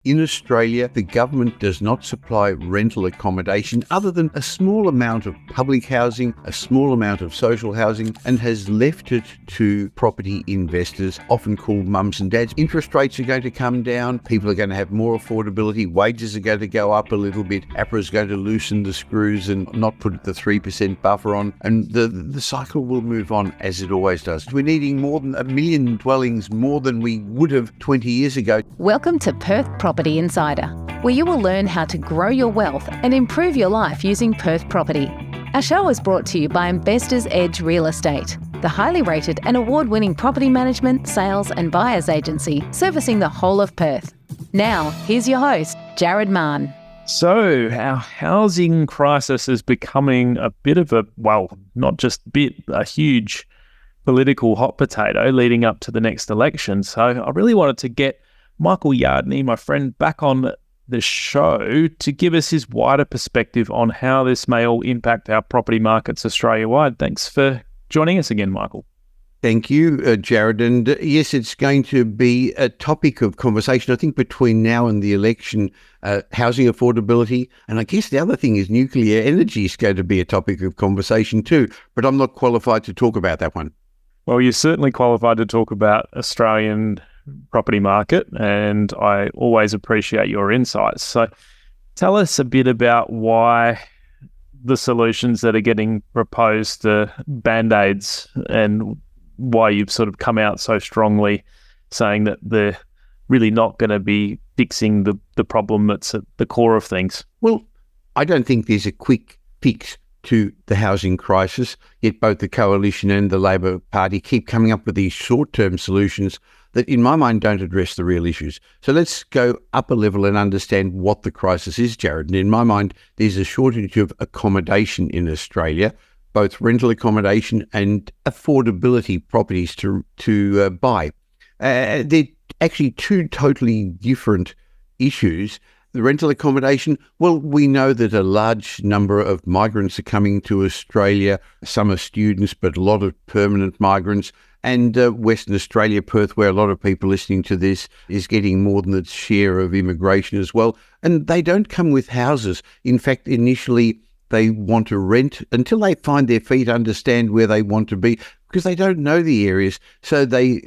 In Australia, the government does not supply rental accommodation other than a small amount of public housing, a small amount of social housing, and has left it to property investors, often called mums and dads. Interest rates are going to come down, people are going to have more affordability, wages are going to go up a little bit, APRA is going to loosen the screws and not put the 3% buffer on, and the cycle will move on as it always does. We're needing more than 1 million dwellings, more than we would have 20 years ago. Welcome to Perth Property Insider, where you will learn how to grow your wealth and improve your life using Perth property. Our show is brought to you by Investors Edge Real Estate, the highly rated and award-winning property management, sales and buyers agency servicing the whole of Perth. Now, here's your host, Jared Mann. So our housing crisis is becoming a bit of a, well, not just a huge political hot potato leading up to the next election. So I really wanted to get Michael Yardney, my friend, back on the show to give us his wider perspective on how this may all impact our property markets Australia-wide. Thanks for joining us again, Michael. Thank you, Jared. And yes, it's going to be a topic of conversation, I think, between now and the election, housing affordability. And I guess the other thing is nuclear energy is going to be a topic of conversation too. But I'm not qualified to talk about that one. Well, you're certainly qualified to talk about Australian property market, and I always appreciate your insights. So tell us a bit about why the solutions that are getting proposed are Bandaids and why you've sort of come out so strongly saying that they're really not going to be fixing the problem that's at the core of things. Well, I don't think there's a quick fix to the housing crisis, yet both the Coalition and the Labor Party keep coming up with these short-term solutions that in my mind don't address the real issues. So let's go up a level and understand what the crisis is, Jared. And in my mind, there's a shortage of accommodation in Australia, both rental accommodation and affordability properties to buy. They're actually two totally different issues. The rental accommodation, well, we know that a large number of migrants are coming to Australia. Some are students, but a lot of permanent migrants. And Western Australia, Perth, where a lot of people listening to this is getting more than its share of immigration as well. And they don't come with houses. In fact, initially, they want to rent until they find their feet, understand where they want to be, because they don't know the areas. So they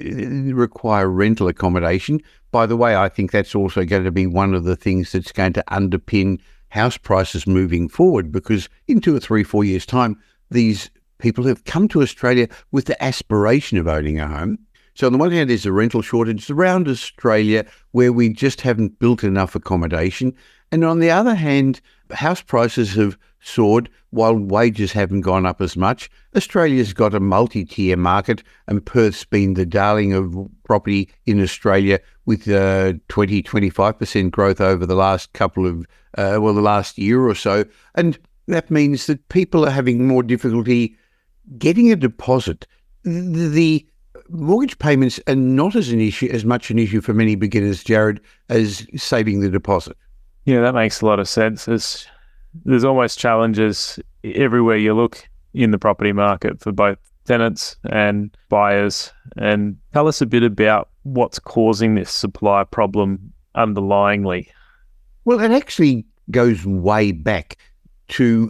require rental accommodation. By the way, I think that's also going to be one of the things that's going to underpin house prices moving forward, because in 2 or 3, 4 years' time, these people have come to Australia with the aspiration of owning a home. So on the one hand, there's a rental shortage around Australia where we just haven't built enough accommodation. And on the other hand, house prices have soared while wages haven't gone up as much. Australia's got a multi-tier market, and Perth's been the darling of property in Australia with 20-25% growth over the last the last year or so. And that means that people are having more difficulty getting a deposit. The mortgage payments are not as much an issue for many beginners, Jared, as saving the deposit. Yeah, that makes a lot of sense. There's almost challenges everywhere you look in the property market for both tenants and buyers. And tell us a bit about what's causing this supply problem underlyingly. Well, it actually goes way back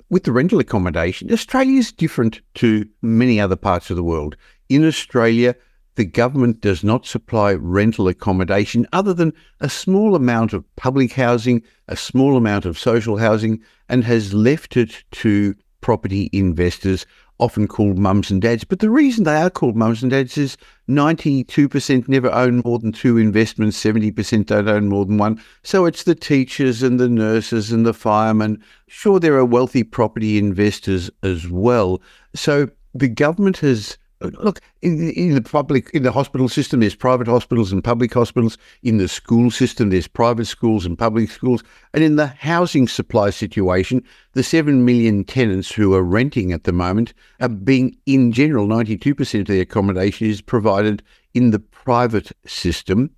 with the rental accommodation. Australia is different to many other parts of the world. In Australia, the government does not supply rental accommodation other than a small amount of public housing, a small amount of social housing, and has left it to property investors, often called mums and dads. But the reason they are called mums and dads is 92% never own more than 2 investments, 70% don't own more than 1. So it's the teachers and the nurses and the firemen. Sure, there are wealthy property investors as well. So the government has look, in the hospital system, there's private hospitals and public hospitals. In the school system, there's private schools and public schools. And in the housing supply situation, the 7 million tenants who are renting at the moment are being, in general, 92% of the accommodation is provided in the private system.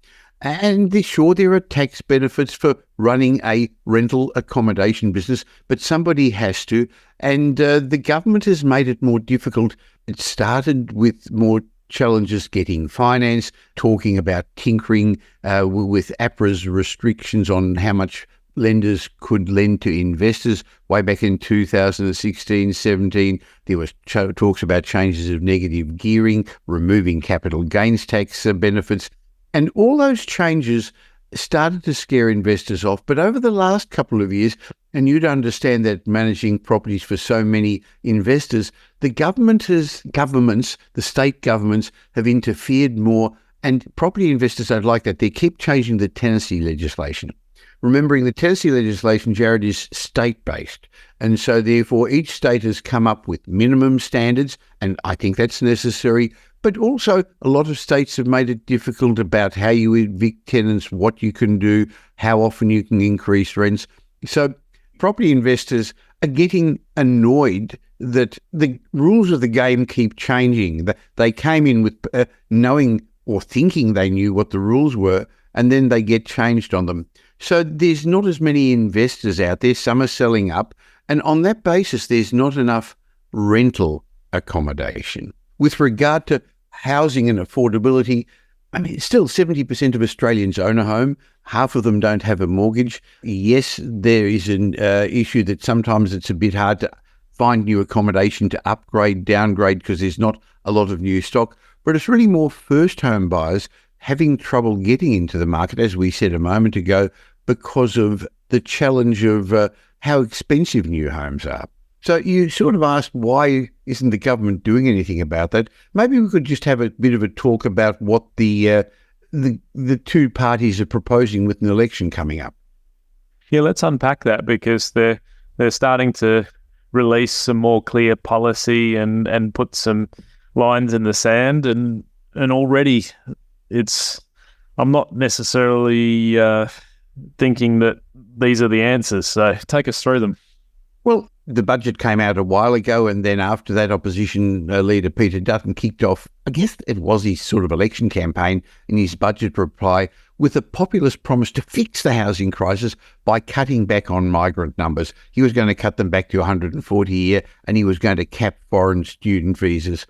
And there are tax benefits for running a rental accommodation business, but somebody has to. And the government has made it more difficult. It started with more challenges getting finance, talking about tinkering with APRA's restrictions on how much lenders could lend to investors. Way back in 2016-17, there was talks about changes of negative gearing, removing capital gains tax benefits, and all those changes started to scare investors off. But over the last couple of years, and you'd understand that managing properties for so many investors, the state governments have interfered more, and property investors don't like that. They keep changing the tenancy legislation. Remembering the tenancy legislation, Jared, is state-based. And so therefore each state has come up with minimum standards, and I think that's necessary. But also a lot of states have made it difficult about how you evict tenants, what you can do, how often you can increase rents. So property investors are getting annoyed that the rules of the game keep changing. They came in with knowing or thinking they knew what the rules were, and then they get changed on them. So there's not as many investors out there. Some are selling up. And on that basis, there's not enough rental accommodation. With regard to housing and affordability, I mean, still 70% of Australians own a home. Half of them don't have a mortgage. Yes, there is an issue that sometimes it's a bit hard to find new accommodation to upgrade, downgrade, because there's not a lot of new stock. But it's really more first home buyers having trouble getting into the market, as we said a moment ago, because of the challenge of how expensive new homes are. So you sort of asked, why isn't the government doing anything about that? Maybe we could just have a bit of a talk about what the two parties are proposing with an election coming up. Yeah, let's unpack that, because they're starting to release some more clear policy and put some lines in the sand, and already I'm not necessarily thinking that these are the answers. So take us through them. Well, the budget came out a while ago, and then after that, opposition leader Peter Dutton kicked off, I guess it was his sort of election campaign, in his budget reply with a populist promise to fix the housing crisis by cutting back on migrant numbers. He was going to cut them back to 140 a year, and he was going to cap foreign student visas.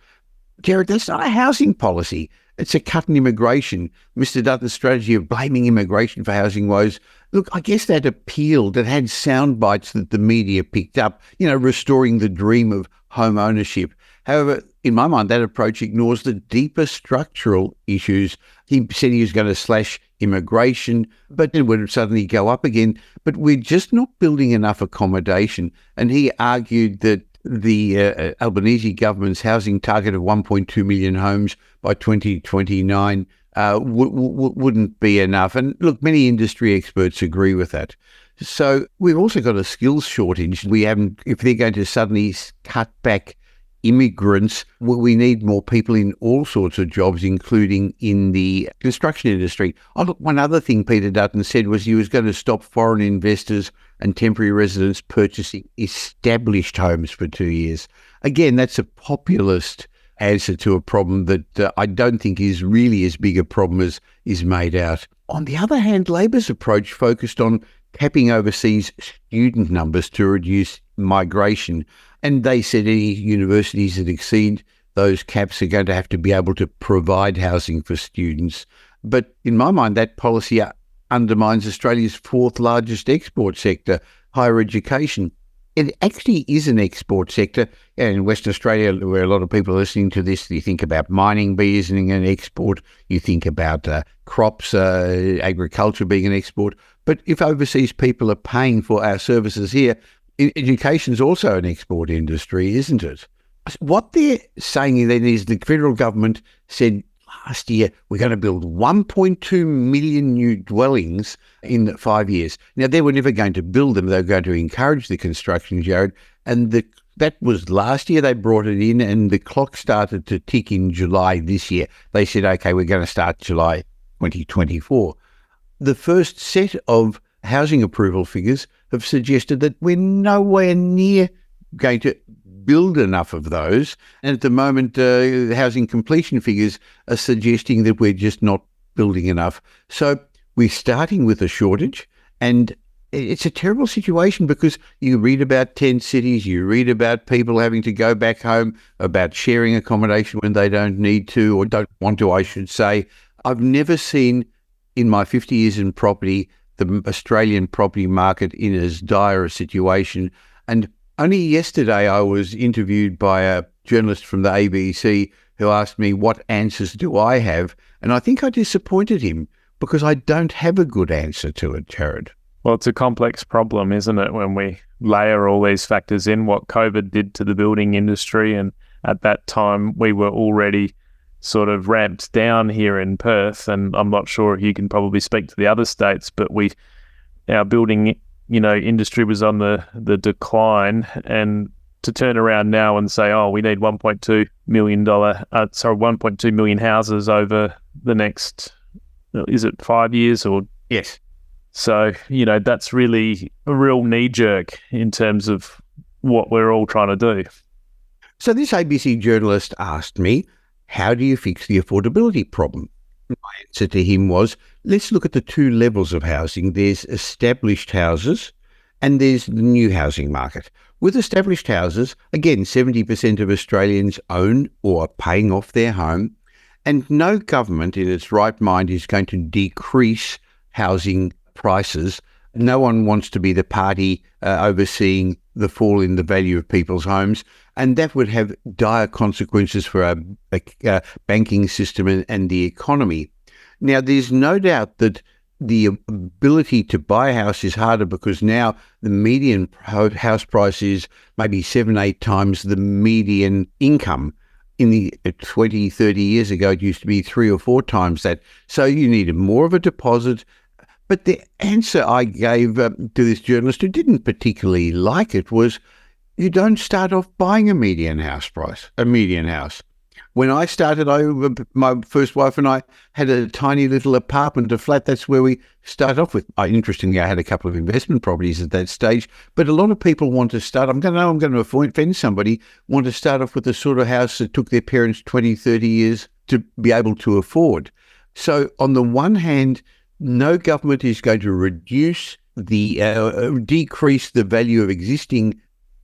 Jared, that's not a housing policy. It's a cut in immigration. Mr. Dutton's strategy of blaming immigration for housing woes, look, I guess that appealed. It had sound bites that the media picked up, restoring the dream of home ownership. However, in my mind, that approach ignores the deeper structural issues. He said he was going to slash immigration, but it would suddenly go up again. But we're just not building enough accommodation. And he argued that the Albanese government's housing target of 1.2 million homes by 2029 wouldn't be enough. And look, many industry experts agree with that. So we've also got a skills shortage. If they're going to suddenly cut back immigrants, we need more people in all sorts of jobs, including in the construction industry. Oh, look, one other thing Peter Dutton said was he was going to stop foreign investors and temporary residents purchasing established homes for 2 years. Again, that's a populist answer to a problem that I don't think is really as big a problem as is made out. On the other hand, Labor's approach focused on capping overseas student numbers to reduce migration. And they said any universities that exceed those caps are going to have to be able to provide housing for students. But in my mind, that policy undermines Australia's fourth largest export sector, higher education. It actually is an export sector. And in Western Australia, where a lot of people are listening to this, you think about mining being an export, you think about crops, agriculture being an export. But if overseas people are paying for our services here, education is also an export industry, isn't it? What they're saying then is the federal government said last year, we're going to build 1.2 million new dwellings in 5 years. Now, they were never going to build them. They were going to encourage the construction, Jared. And that was last year they brought it in, and the clock started to tick in July this year. They said, okay, we're going to start July 2024. The first set of housing approval figures have suggested that we're nowhere near going to build enough of those. And at the moment, the housing completion figures are suggesting that we're just not building enough. So we're starting with a shortage, and it's a terrible situation because you read about tent cities, you read about people having to go back home, about sharing accommodation when they don't need to or don't want to, I should say. I've never seen in my 50 years in property the Australian property market in as dire a situation. And only yesterday I was interviewed by a journalist from the ABC who asked me, what answers do I have? And I think I disappointed him because I don't have a good answer to it, Jared. Well, it's a complex problem, isn't it, when we layer all these factors in, what COVID did to the building industry. And at that time, we were already sort of ramped down here in Perth. And I'm not sure if you can probably speak to the other states, but our building, industry was on the decline. And to turn around now and say, we need $1.2 million houses over the next, is it 5 years or? Yes. So, that's really a real knee jerk in terms of what we're all trying to do. So this ABC journalist asked me, how do you fix the affordability problem? My answer to him was, let's look at the two levels of housing. There's established houses and there's the new housing market. With established houses, again, 70% of Australians own or are paying off their home, and no government in its right mind is going to decrease housing prices. No one wants to be the party overseeing the fall in the value of people's homes, and that would have dire consequences for our banking system and the economy. Now, there's no doubt that the ability to buy a house is harder because now the median house price is maybe 7-8 times the median income. In the 20, 30 years ago, it used to be 3 or 4 times that. So you needed more of a deposit. But the answer I gave to this journalist who didn't particularly like it was, you don't start off buying a median house. When I started, my first wife and I had a tiny little apartment, a flat. That's where we started off with. Interestingly, I had a couple of investment properties at that stage. But a lot of people want to start, I'm going to offend somebody, want to start off with the sort of house that took their parents 20, 30 years to be able to afford. So on the one hand, no government is going to reduce decrease the value of existing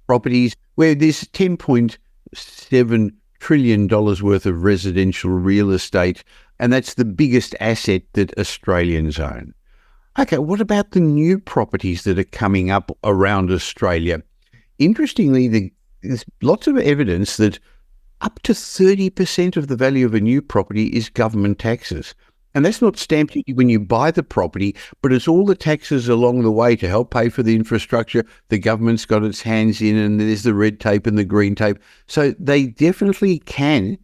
properties where there's $10.7 trillion worth of residential real estate, and that's the biggest asset that Australians own. Okay, what about the new properties that are coming up around Australia? Interestingly, there's lots of evidence that up to 30% of the value of a new property is government taxes. And that's not stamped duty when you buy the property, but it's all the taxes along the way to help pay for the infrastructure. The government's got its hands in, and there's the red tape and the green tape. So they definitely can,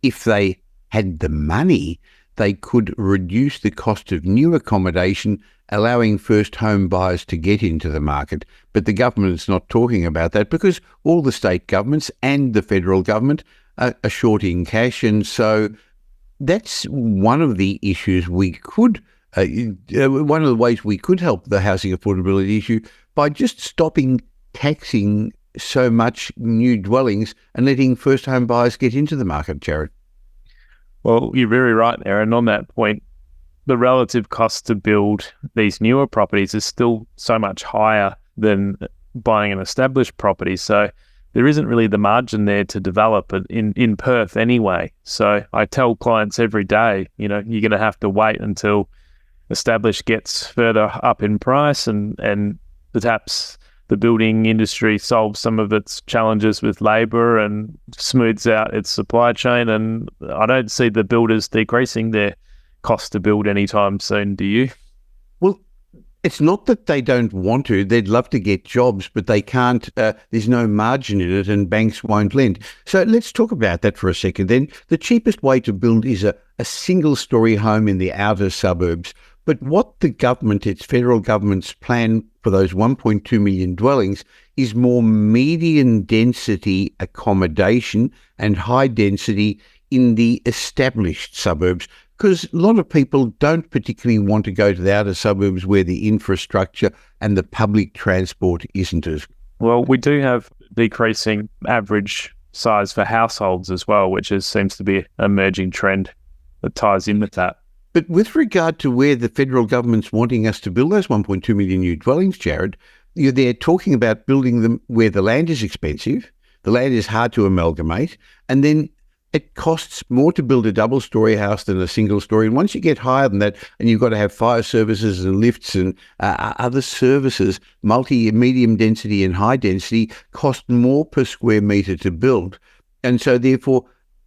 if they had the money, they could reduce the cost of new accommodation, allowing first home buyers to get into the market. But the government's not talking about that because all the state governments and the federal government are shorting cash, and so that's one of the issues we could, one of the ways we could help the housing affordability issue by just stopping taxing so much new dwellings and letting first home buyers get into the market, Jared. Well, you're very right there. And on that point, the relative cost to build these newer properties is still so much higher than buying an established property. So there isn't really the margin there to develop it in Perth anyway. So I tell clients every day, you're going to have to wait until established gets further up in price and perhaps the building industry solves some of its challenges with labour and smooths out its supply chain. And I don't see the builders decreasing their cost to build anytime soon, do you? Well, it's not that they don't want to. They'd love to get jobs, but they can't. There's no margin in it and banks won't lend. So let's talk about that for a second then. The cheapest way to build is a single-storey home in the outer suburbs. But what the government, its federal government's plan for those 1.2 million dwellings is more median density accommodation and high density in the established suburbs, because a lot of people don't particularly want to go to the outer suburbs where the infrastructure and the public transport isn't as. Well, we do have decreasing average size for households as well, which seems to be an emerging trend that ties in with that. But with regard to where the federal government's wanting us to build those 1.2 million new dwellings, Jared, they're talking about building them where the land is expensive, the land is hard to amalgamate, and then it costs more to build a double-storey house than a single-storey. And once you get higher than that, and you've got to have fire services and lifts and other services, medium density and high density cost more per square metre to build. And so therefore,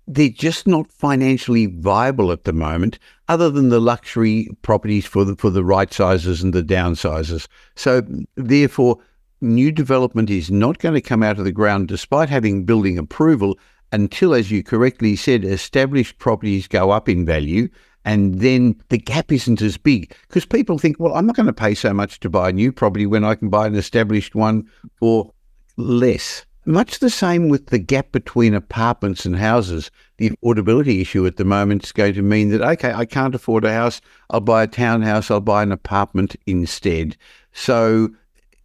they're just not financially viable at the moment, other than the luxury properties for the right sizes and the downsizes. So therefore, new development is not going to come out of the ground despite having building approval until, as you correctly said, established properties go up in value, and then the gap isn't as big. Because people think, well, I'm not going to pay so much to buy a new property when I can buy an established one for less. Much the same with the gap between apartments and houses. The affordability issue at the moment is going to mean that, okay, I can't afford a house, I'll buy a townhouse, I'll buy an apartment instead. So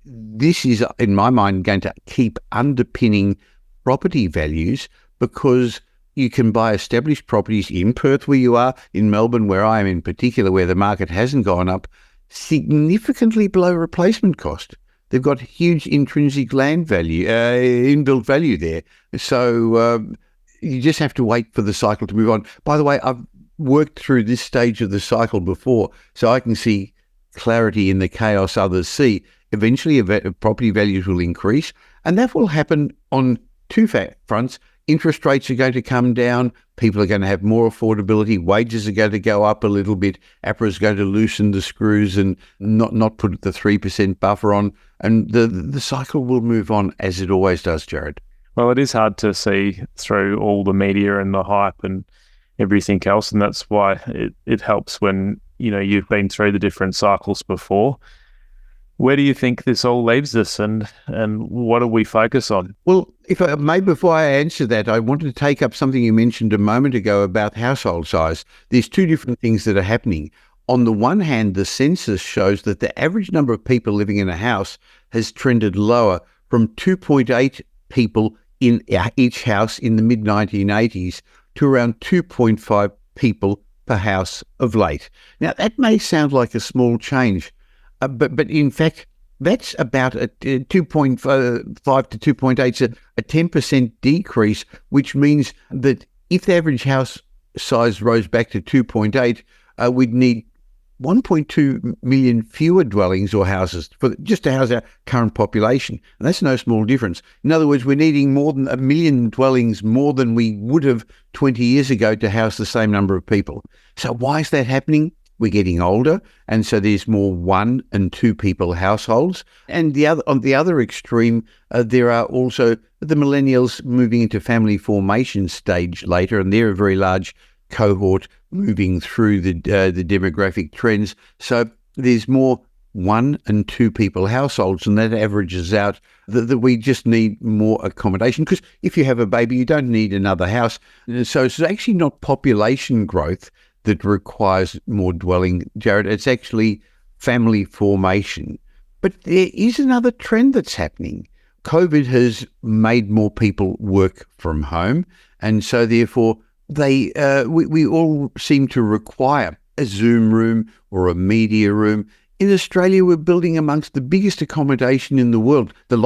this is, in my mind, going to keep underpinning property values, because you can buy established properties in Perth where you are, in Melbourne where I am in particular, where the market hasn't gone up, significantly below replacement cost. They've got huge intrinsic land value, inbuilt value there. So you just have to wait for the cycle to move on. By the way, I've worked through this stage of the cycle before, so I can see clarity in the chaos others see. Eventually, property values will increase, and that will happen on two fronts. Interest rates are going to come down. People are going to have more affordability. Wages are going to go up a little bit. APRA is going to loosen the screws and not put the 3% buffer on. And the cycle will move on as it always does, Jared. Well, it is hard to see through all the media and the hype and everything else. And that's why it helps when, you've been through the different cycles before. Where do you think this all leaves us, and what do we focus on? Well, if I may, before I answer that, I wanted to take up something you mentioned a moment ago about household size. There's two different things that are happening. On the one hand, the census shows that the average number of people living in a house has trended lower from 2.8 people in each house in the mid-1980s to around 2.5 people per house of late. Now, that may sound like a small change, but in fact, that's about a 2.5 to 2.8, so a 10% decrease, which means that if the average house size rose back to 2.8, we'd need 1.2 million fewer dwellings or houses just to house our current population. And that's no small difference. In other words, we're needing more than 1 million dwellings more than we would have 20 years ago to house the same number of people. So why is that happening? We're getting older, and so there's more 1 and 2 people households. And on the other extreme, there are also the millennials moving into family formation stage later, and they're a very large cohort moving through the demographic trends. So there's more 1 and 2 people households, and that averages out that we just need more accommodation, because if you have a baby, you don't need another house. So it's actually not population growth that requires more dwelling, Jared. It's actually family formation. But there is another trend that's happening. COVID has made more people work from home, and so therefore we all seem to require a Zoom room or a media room. In Australia, we're building amongst the biggest accommodation in the world. The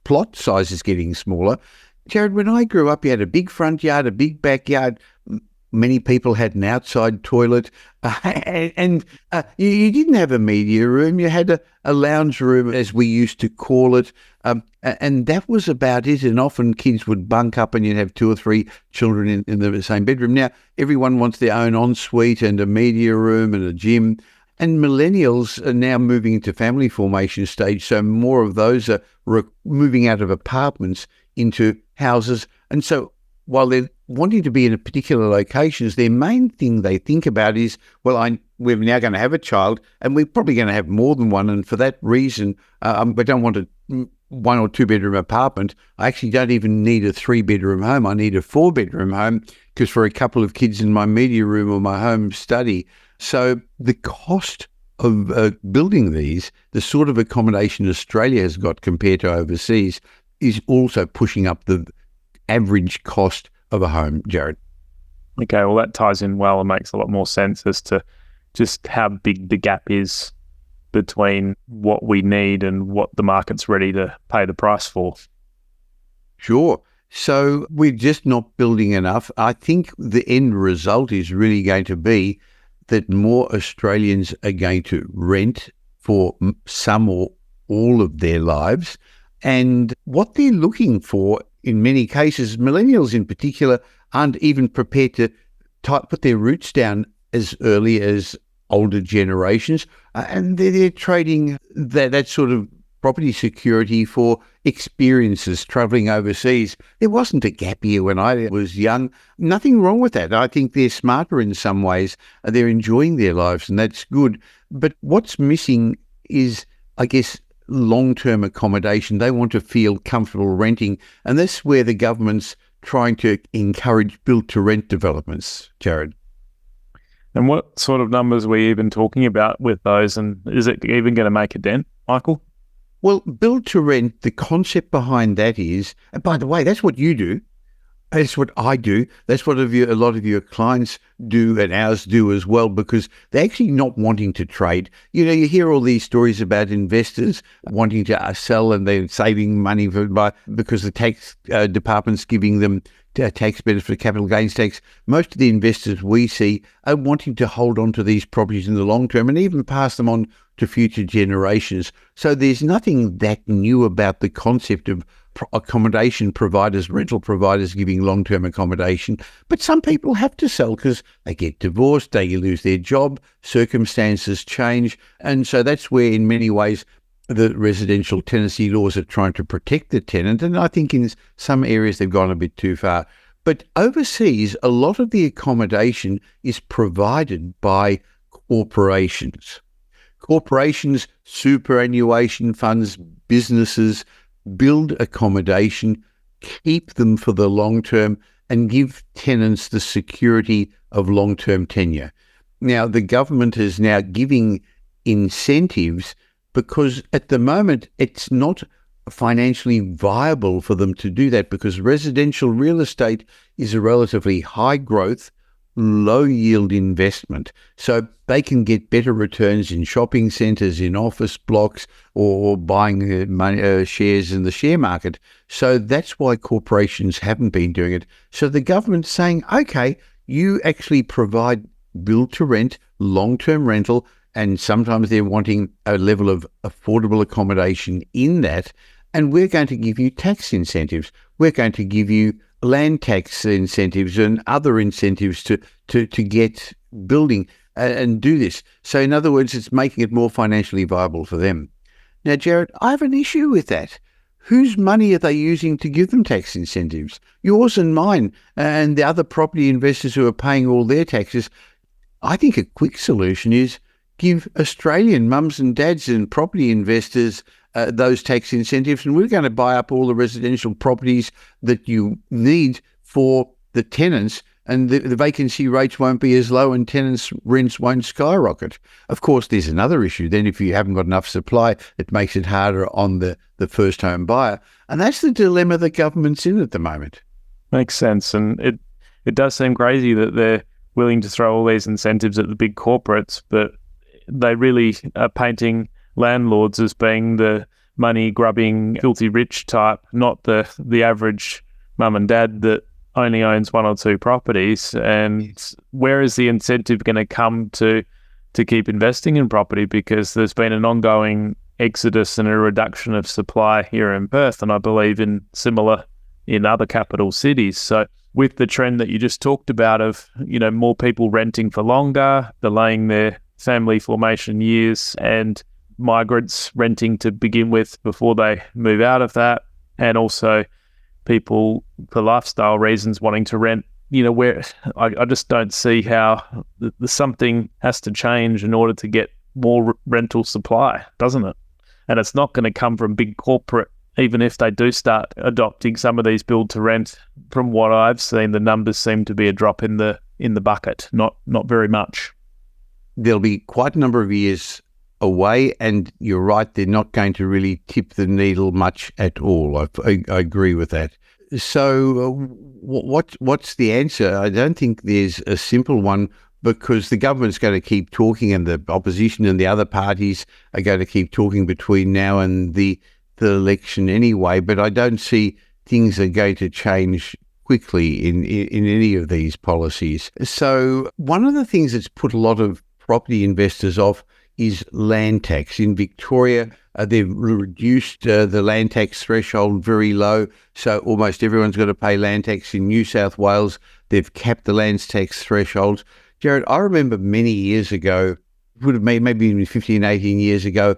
plot size is getting smaller. Jared, when I grew up, you had a big front yard, a big backyard. Many people had an outside toilet, and you didn't have a media room. You had a lounge room, as we used to call it, and that was about it. And often kids would bunk up and you'd have 2 or 3 children in the same bedroom. Now, everyone wants their own ensuite and a media room and a gym. And millennials are now moving into family formation stage, so more of those are moving out of apartments into houses. And so while they're wanting to be in a particular locations, their main thing they think about is, well, we're now going to have a child, and we're probably going to have more than one, and for that reason, I don't want a 1 or 2 bedroom apartment. I actually don't even need a 3-bedroom home. I need a 4-bedroom home, because for a couple of kids in my media room or my home study. So the cost of building these, the sort of accommodation Australia has got compared to overseas, is also pushing up the average cost of a home, Jared. Okay, well, that ties in well and makes a lot more sense as to just how big the gap is between what we need and what the market's ready to pay the price for. Sure. So we're just not building enough. I think the end result is really going to be that more Australians are going to rent for some or all of their lives. And what they're looking for in many cases, millennials in particular, aren't even prepared to put their roots down as early as older generations. And they're trading that sort of property security for experiences travelling overseas. There wasn't a gap year when I was young. Nothing wrong with that. I think they're smarter in some ways. They're enjoying their lives, and that's good. But what's missing is, I guess, long-term accommodation. They want to feel comfortable renting, and that's where the government's trying to encourage build-to-rent developments, Jared. And what sort of numbers are we even talking about with those, and is it even going to make a dent, Michael? Well, build to rent, the concept behind that is, and by the way, that's what you do. That's what I do. That's what a lot of your clients do, and ours do as well, because they're actually not wanting to trade. You hear all these stories about investors wanting to sell, and they're saving money because the tax department's giving them tax benefit for capital gains tax. Most of the investors we see are wanting to hold on to these properties in the long term and even pass them on to future generations. So there's nothing that new about the concept of accommodation providers, rental providers giving long-term accommodation. But some people have to sell because they get divorced, they lose their job, circumstances change. And so that's where, in many ways, the residential tenancy laws are trying to protect the tenant. And I think in some areas they've gone a bit too far. But overseas, a lot of the accommodation is provided by corporations. Corporations, superannuation funds, businesses build accommodation, keep them for the long term, and give tenants the security of long-term tenure. Now, the government is now giving incentives because at the moment it's not financially viable for them to do that, because residential real estate is a relatively high growth, low yield investment. So they can get better returns in shopping centres, in office blocks, or buying shares in the share market. So that's why corporations haven't been doing it. So the government's saying, okay, you actually provide build to rent, long-term rental, and sometimes they're wanting a level of affordable accommodation in that, and we're going to give you tax incentives. We're going to give you land tax incentives and other incentives to get building and do this. So in other words, it's making it more financially viable for them. Now, Jared, I have an issue with that. Whose money are they using to give them tax incentives? Yours and mine, and the other property investors who are paying all their taxes. I think a quick solution is give Australian mums and dads and property investors those tax incentives, and we're going to buy up all the residential properties that you need for the tenants, and the vacancy rates won't be as low and tenants' rents won't skyrocket. Of course, there's another issue. Then if you haven't got enough supply, it makes it harder on the first home buyer. And that's the dilemma the government's in at the moment. Makes sense. And it does seem crazy that they're willing to throw all these incentives at the big corporates, but they really are painting landlords as being the money-grubbing, filthy rich type, not the average mum and dad that only owns one or two properties. And where is the incentive going to come to keep investing in property? Because there's been an ongoing exodus and a reduction of supply here in Perth, and I believe similar in other capital cities. So with the trend that you just talked about of, more people renting for longer, delaying their family formation years, and migrants renting to begin with before they move out of that, and also people for lifestyle reasons wanting to rent, where I just don't see how something has to change in order to get more rental supply, doesn't it? And it's not going to come from big corporate, even if they do start adopting some of these build to rent. From what I've seen, the numbers seem to be a drop in the bucket, not very much. There'll be quite a number of years away, and you're right, they're not going to really tip the needle much at all. I agree with that. So, what's the answer? I don't think there's a simple one, because the government's going to keep talking, and the opposition and the other parties are going to keep talking between now and the election anyway. But I don't see things are going to change quickly in any of these policies. So one of the things that's put a lot of property investors off is land tax. In Victoria, they've reduced the land tax threshold very low, so almost everyone's got to pay land tax. In New South Wales, they've capped the land tax thresholds. Jared, I remember many years ago, would have maybe even 15, 18 years ago,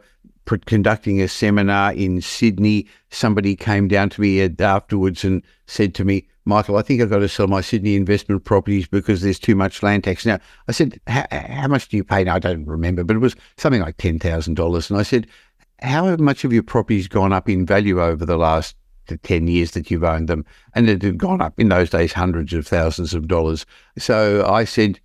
conducting a seminar in Sydney. Somebody came down to me afterwards and said to me, Michael, I think I've got to sell my Sydney investment properties because there's too much land tax. Now, I said, how much do you pay? Now, I don't remember, but it was something like $10,000. And I said, how much have your properties gone up in value over the last 10 years that you've owned them? And it had gone up in those days, hundreds of thousands of dollars. So I said,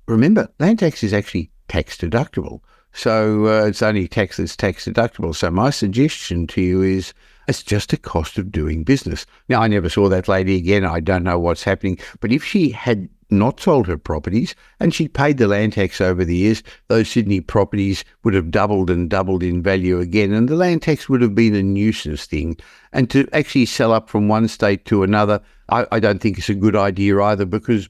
remember, land tax is actually tax deductible. So it's only tax that's tax deductible. So my suggestion to you is it's just a cost of doing business. Now, I never saw that lady again. I don't know what's happening. But if she had not sold her properties and she'd paid the land tax over the years, those Sydney properties would have doubled and doubled in value again. And the land tax would have been a nuisance thing. And to actually sell up from one state to another, I don't think it's a good idea either, because,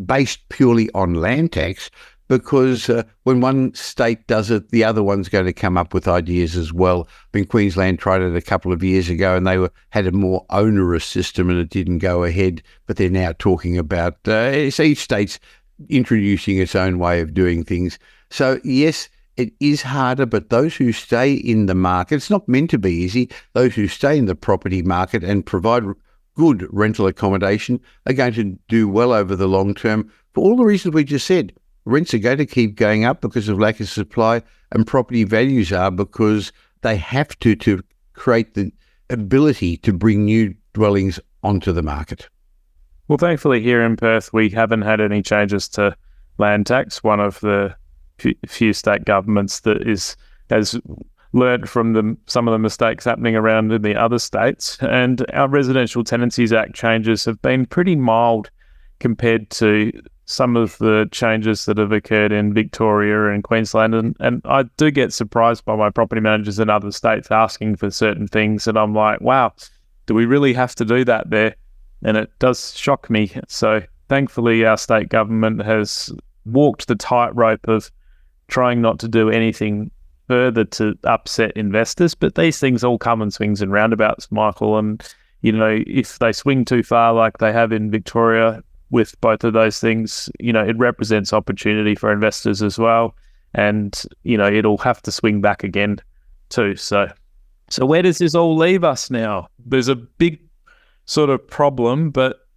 based purely on land tax, because when one state does it, the other one's going to come up with ideas as well. I mean, Queensland tried it a couple of years ago, and they had a more onerous system, and it didn't go ahead. But they're now talking about so each state's introducing its own way of doing things. So yes, it is harder, but those who stay in the market, it's not meant to be easy. Those who stay in the property market and provide good rental accommodation are going to do well over the long term for all the reasons we just said. Rents are going to keep going up because of lack of supply, and property values are because they have to create the ability to bring new dwellings onto the market. Well, thankfully here in Perth, we haven't had any changes to land tax. One of the few state governments that has learned from some of the mistakes happening around in the other states. And our Residential Tenancies Act changes have been pretty mild compared to some of the changes that have occurred in Victoria and Queensland. And I do get surprised by my property managers in other states asking for certain things. And I'm like, wow, do we really have to do that there? And it does shock me. So thankfully, our state government has walked the tightrope of trying not to do anything further to upset investors. But these things all come in swings and roundabouts, Michael. And, if they swing too far like they have in Victoria, with both of those things, it represents opportunity for investors as well. And, it'll have to swing back again too. So where does this all leave us now? There's a big sort of problem, but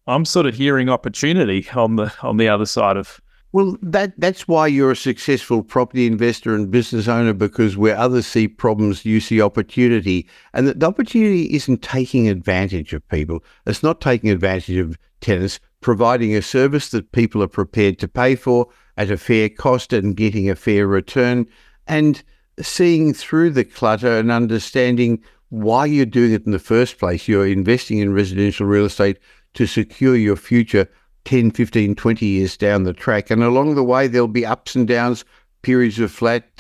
I'm sort of hearing opportunity on the other side of. Well, that's why you're a successful property investor and business owner, because where others see problems, you see opportunity. And the opportunity isn't taking advantage of people. It's not taking advantage of tenants, providing a service that people are prepared to pay for at a fair cost and getting a fair return, and seeing through the clutter and understanding why you're doing it in the first place. You're investing in residential real estate to secure your future 10, 15, 20 years down the track. And along the way, there'll be ups and downs, periods of flat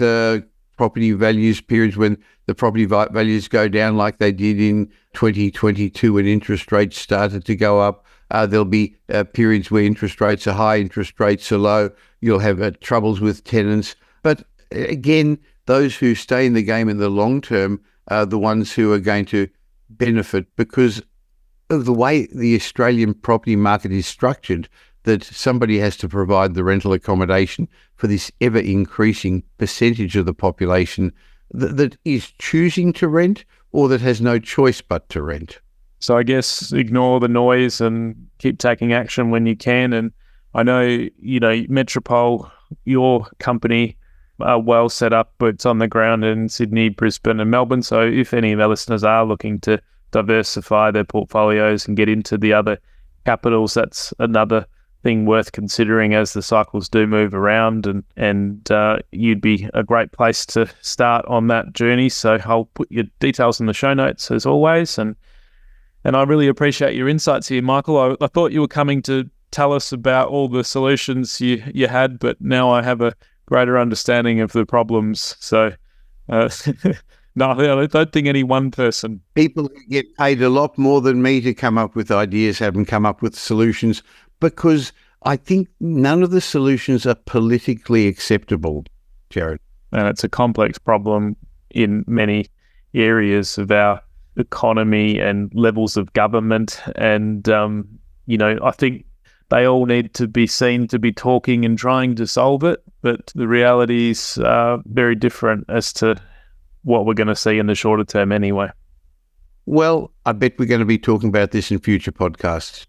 property values, periods when the property values go down like they did in 2022 when interest rates started to go up. There'll be periods where interest rates are high, interest rates are low. You'll have troubles with tenants. But again, those who stay in the game in the long term are the ones who are going to benefit, because of the way the Australian property market is structured, that somebody has to provide the rental accommodation for this ever-increasing percentage of the population that is choosing to rent or that has no choice but to rent. So I guess ignore the noise and keep taking action when you can. And I know, Metropole, your company, are well set up, boots on the ground in Sydney, Brisbane and Melbourne. So if any of our listeners are looking to diversify their portfolios and get into the other capitals, that's another thing worth considering as the cycles do move around, and you'd be a great place to start on that journey. So I'll put your details in the show notes as always, and And I really appreciate your insights here, Michael. I thought you were coming to tell us about all the solutions you had, but now I have a greater understanding of the problems. So, no, I don't think any one person. People who get paid a lot more than me to come up with ideas haven't come up with solutions, because I think none of the solutions are politically acceptable, Jared. And it's a complex problem in many areas of our economy and levels of government. And, I think they all need to be seen to be talking and trying to solve it. But the realities are very different as to what we're going to see in the shorter term anyway. Well, I bet we're going to be talking about this in future podcasts.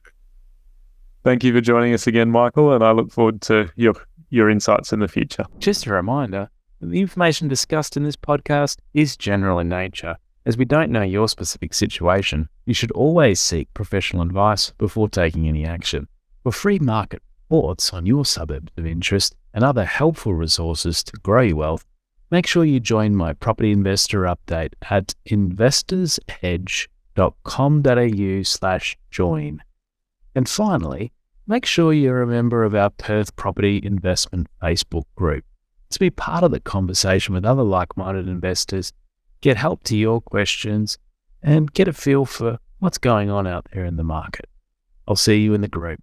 Thank you for joining us again, Michael, and I look forward to your insights in the future. Just a reminder, the information discussed in this podcast is general in nature. As we don't know your specific situation, you should always seek professional advice before taking any action. For free market reports on your suburbs of interest and other helpful resources to grow your wealth, make sure you join my property investor update at investorsedge.com.au/join. And finally, make sure you're a member of our Perth Property Investment Facebook group to be part of the conversation with other like-minded investors, get help to your questions, and get a feel for what's going on out there in the market. I'll see you in the group.